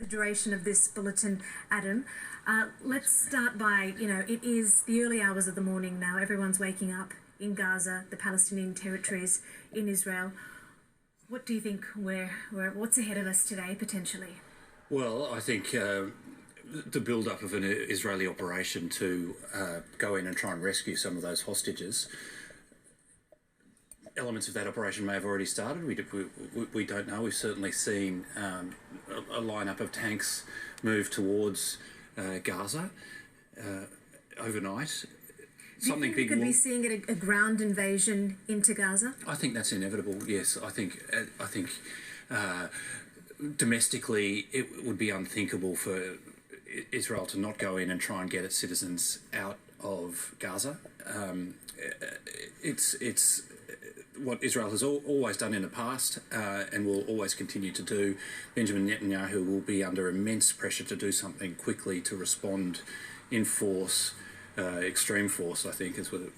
the duration of this bulletin, Adam. Let's start by, it is the early hours of the morning now. Everyone's waking up in Gaza, the Palestinian territories in Israel. What do you think what's ahead of us today, potentially? Well, I think the build-up of an Israeli operation to go in and try and rescue some of those hostages, elements of that operation may have already started. We don't know. We've certainly seen a lineup of tanks move towards Gaza overnight. Do you think we could be seeing a ground invasion into Gaza? I think that's inevitable. Yes, I think domestically it would be unthinkable for Israel to not go in and try and get its citizens out of Gaza. It's what Israel has always done in the past and will always continue to do. Benjamin Netanyahu will be under immense pressure to do something quickly to respond in force, extreme force, I think, as we're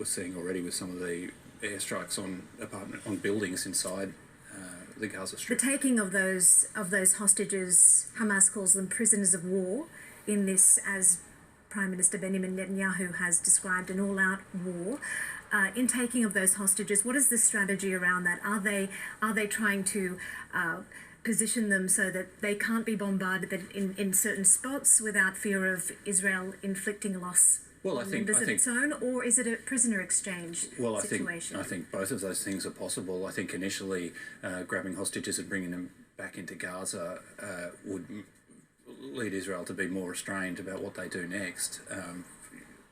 seeing already with some of the airstrikes on buildings inside the Gaza Strip. The taking of those hostages, Hamas calls them prisoners of war, in this, as Prime Minister Benjamin Netanyahu has described, an all-out war. In taking of those hostages, what is the strategy around that? Are they trying to position them so that they can't be bombarded in certain spots without fear of Israel inflicting loss on members of its own, or is it a prisoner exchange situation? I think both of those things are possible. I think initially grabbing hostages and bringing them back into Gaza would lead Israel to be more restrained about what they do next.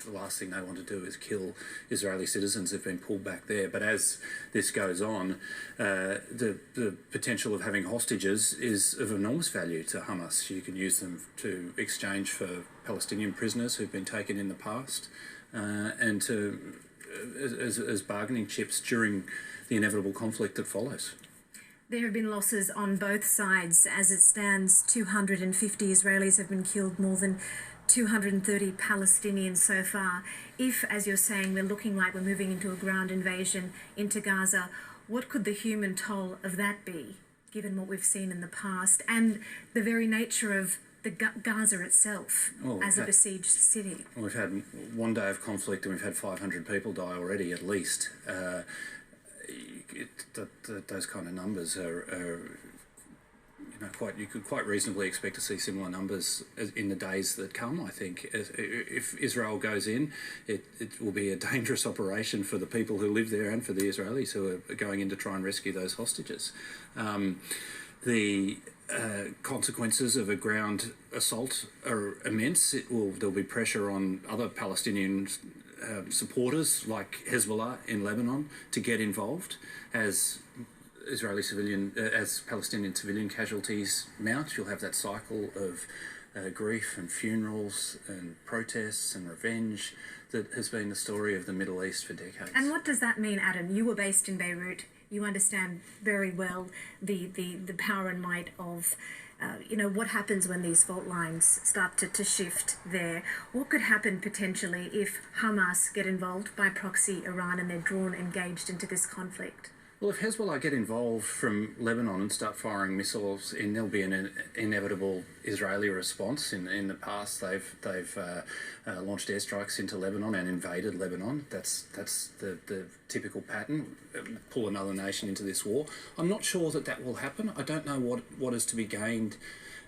The last thing they want to do is kill Israeli citizens who've been pulled back there. But as this goes on, the potential of having hostages is of enormous value to Hamas. You can use them to exchange for Palestinian prisoners who've been taken in the past and as bargaining chips during the inevitable conflict that follows. There have been losses on both sides. As it stands, 250 Israelis have been killed, more than 230 Palestinians so far. If, as you're saying, we're looking like we're moving into a ground invasion into Gaza, what could the human toll of that be, given what we've seen in the past and the very nature of the Gaza itself as a besieged city? Well, we've had one day of conflict and we've had 500 people die already, at least. Those kind of numbers are you could quite reasonably expect to see similar numbers in the days that come. I think if Israel goes in, it will be a dangerous operation for the people who live there and for the Israelis who are going in to try and rescue those hostages. The consequences of a ground assault are immense. There'll be pressure on other Palestinian supporters like Hezbollah in Lebanon to get involved as Palestinian civilian casualties mount. You'll have that cycle of grief and funerals and protests and revenge that has been the story of the Middle East for decades. And what does that mean, Adam? You were based in Beirut. You understand very well the power and might of what happens when these fault lines start to shift there. What could happen potentially if Hamas get involved by proxy Iran and they're engaged into this conflict? Well, if Hezbollah get involved from Lebanon and start firing missiles in, there'll be an inevitable Israeli response. In the past, they've launched airstrikes into Lebanon and invaded Lebanon. That's the typical pattern. Pull another nation into this war. I'm not sure that will happen. I don't know what is to be gained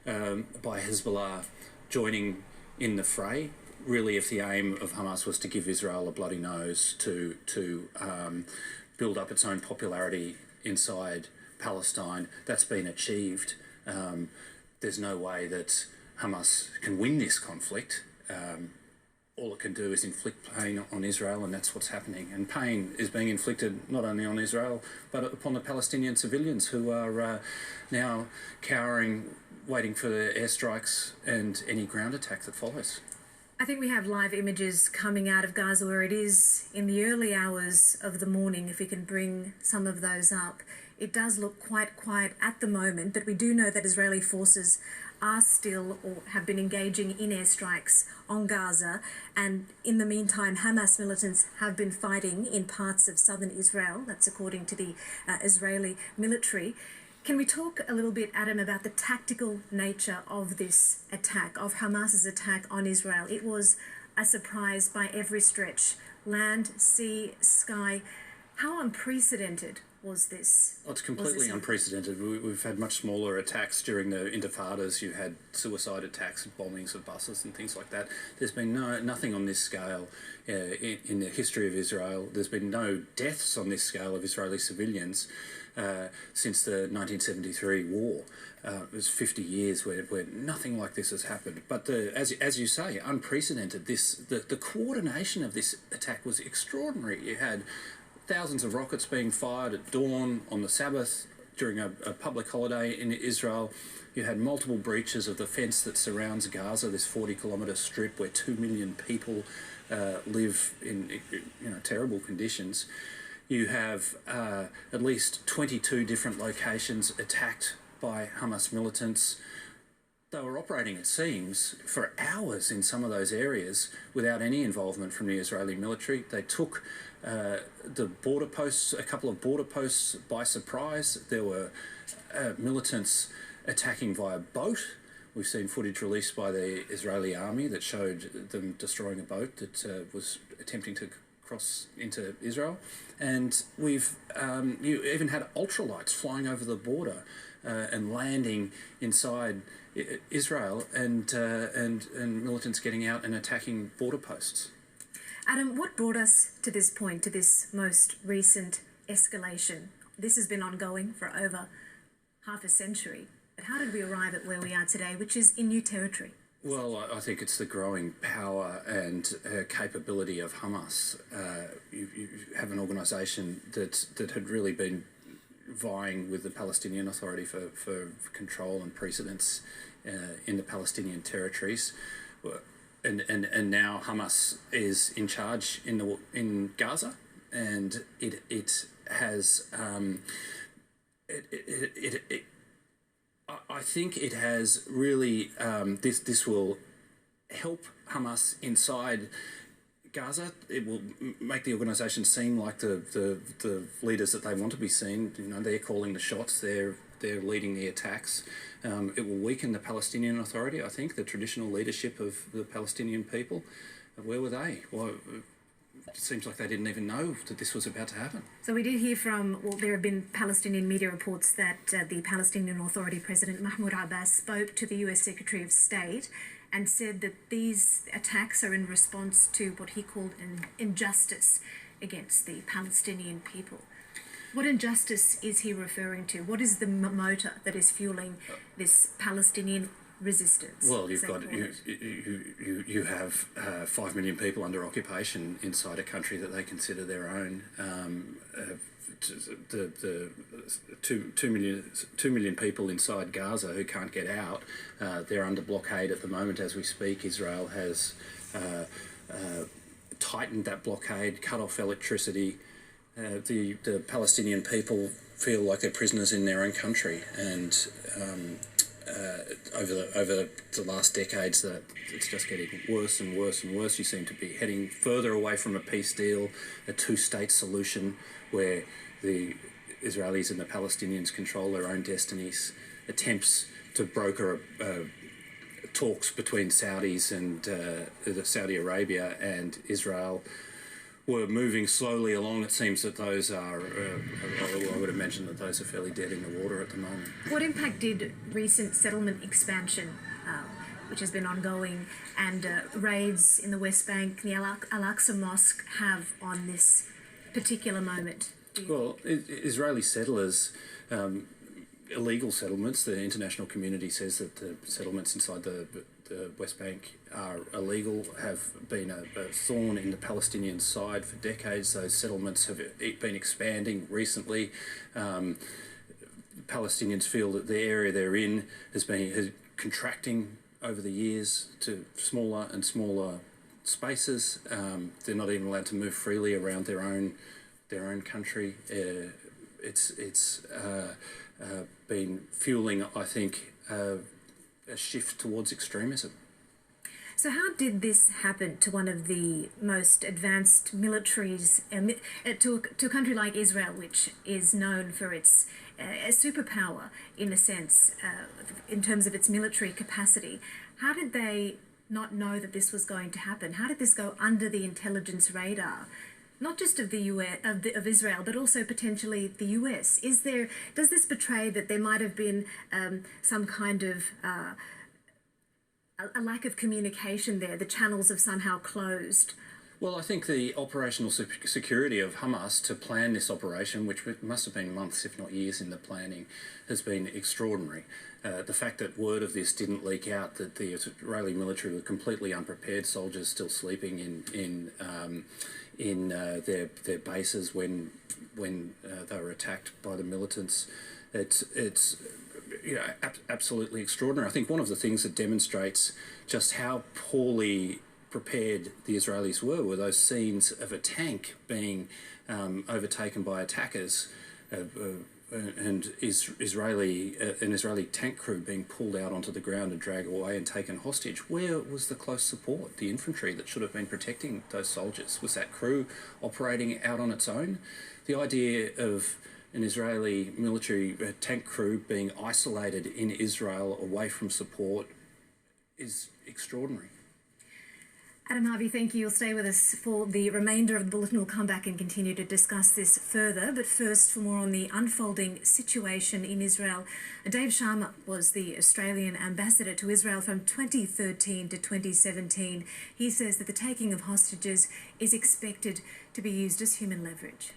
by Hezbollah joining in the fray. Really, if the aim of Hamas was to give Israel a bloody nose to build up its own popularity inside Palestine, that's been achieved. There's no way that Hamas can win this conflict. All it can do is inflict pain on Israel, and that's what's happening. And pain is being inflicted not only on Israel, but upon the Palestinian civilians who are now cowering, waiting for the airstrikes and any ground attack that follows. I think we have live images coming out of Gaza where it is in the early hours of the morning, if we can bring some of those up. It does look quite quiet at the moment, but we do know that Israeli forces are still or have been engaging in airstrikes on Gaza, and in the meantime Hamas militants have been fighting in parts of southern Israel. That's according to the Israeli military. Can we talk a little bit, Adam, about the tactical nature of this attack, of Hamas's attack on Israel? It was a surprise by every stretch. Land, sea, sky. How unprecedented was this? Well, it's completely unprecedented. We've had much smaller attacks during the intifadas. You had suicide attacks and bombings of buses and things like that. There's been nothing on this scale in the history of Israel. There's been no deaths on this scale of Israeli civilians since the 1973 war. It was 50 years where nothing like this has happened. But as you say, unprecedented. The coordination of this attack was extraordinary. You had thousands of rockets being fired at dawn on the Sabbath during a public holiday in Israel. You had multiple breaches of the fence that surrounds Gaza, this 40-kilometre strip where 2 million people live in terrible conditions. You have at least 22 different locations attacked by Hamas militants. They were operating, it seems, for hours in some of those areas without any involvement from the Israeli military. They took the border posts, a couple of border posts, by surprise. There were militants attacking via boat. We've seen footage released by the Israeli army that showed them destroying a boat that was attempting to cross into Israel. And you even had ultralights flying over the border and landing inside Israel, and militants getting out and attacking border posts. Adam, what brought us to this point, to this most recent escalation? This has been ongoing for over half a century. But how did we arrive at where we are today, which is in new territory? Well, I think it's the growing power and capability of Hamas. You have an organisation that had really been vying with the Palestinian Authority for control and precedence in the Palestinian territories, and now Hamas is in charge in Gaza, and it has I think it has really this will help Hamas inside Gaza. It will make the organisation seem like the leaders that they want to be seen. They're calling the shots. They're leading the attacks. It will weaken the Palestinian Authority. I think the traditional leadership of the Palestinian people. Where were they? Well, it seems like they didn't even know that this was about to happen. So we did hear there have been Palestinian media reports that the Palestinian Authority President Mahmoud Abbas spoke to the US Secretary of State and said that these attacks are in response to what he called an injustice against the Palestinian people. What injustice is he referring to? What is the motor that is fueling this Palestinian resistance? Well, you have 5 million people under occupation inside a country that they consider their own. The 2 million people inside Gaza who can't get out. They're under blockade at the moment as we speak. Israel has tightened that blockade, cut off electricity. The Palestinian people feel like they're prisoners in their own country, and over the last decades, that it's just getting worse and worse and worse. You seem to be heading further away from a peace deal, a two-state solution where the Israelis and the Palestinians control their own destinies. Attempts to broker talks between Saudis and Saudi Arabia and Israel were moving slowly along. It seems that those are, I would imagine that those are fairly dead in the water at the moment. What impact did recent settlement expansion, which has been ongoing, and raids in the West Bank, the Al-Aqsa Mosque, have on this particular moment? Well, Israeli settlers, illegal settlements, the international community says that the settlements inside the West Bank are illegal, have been a thorn in the Palestinian side for decades. Those settlements have been expanding recently. Palestinians feel that the area they're in has contracting over the years to smaller and smaller spaces. They're not even allowed to move freely around their own country. It's been fueling, I think, a shift towards extremism. So, how did this happen to one of the most advanced militaries, to a country like Israel, which is known for its a superpower in a sense, in terms of its military capacity? How did they not know that this was going to happen? How did this go under the intelligence radar? Not just of the US, of Israel, but also potentially the US. Does this betray that there might have been some kind of a lack of communication there? The channels have somehow closed. Well, I think the operational security of Hamas to plan this operation, which must have been months, if not years, in the planning, has been extraordinary. The fact that word of this didn't leak out, that the Israeli military were completely unprepared, soldiers still sleeping in their bases when they were attacked by the militants, it's absolutely extraordinary. I think one of the things that demonstrates just how poorly prepared the Israelis were those scenes of a tank being overtaken by attackers, and an Israeli tank crew being pulled out onto the ground and dragged away and taken hostage. Where was the close support, the infantry that should have been protecting those soldiers? Was that crew operating out on its own? The idea of an Israeli military tank crew being isolated in Israel away from support is extraordinary. Adam Harvey, thank you. You'll stay with us for the remainder of the bulletin. We'll come back and continue to discuss this further. But first, for more on the unfolding situation in Israel, Dave Sharma was the Australian ambassador to Israel from 2013 to 2017. He says that the taking of hostages is expected to be used as human leverage.